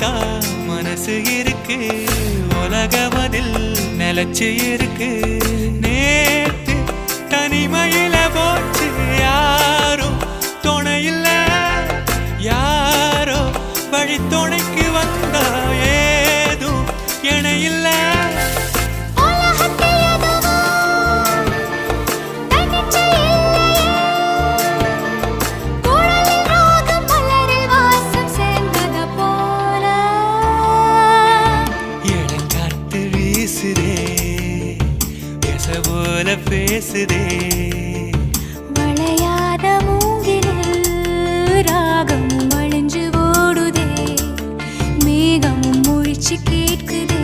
தான் மனசு இருக்கு உலகமதில் நிலச்சு இருக்கு நேத்து தனிமையில போச்சு யாரும் துணையில்ல யாரோ வழி துணைக்கு வந்தா ஏதும் இணையில்ல போல பேசுதே வளையாத மூங்கிலில் ராகமும் வளைஞ்சு ஓடுதே மேகமும் முழிச்சு கேட்குதே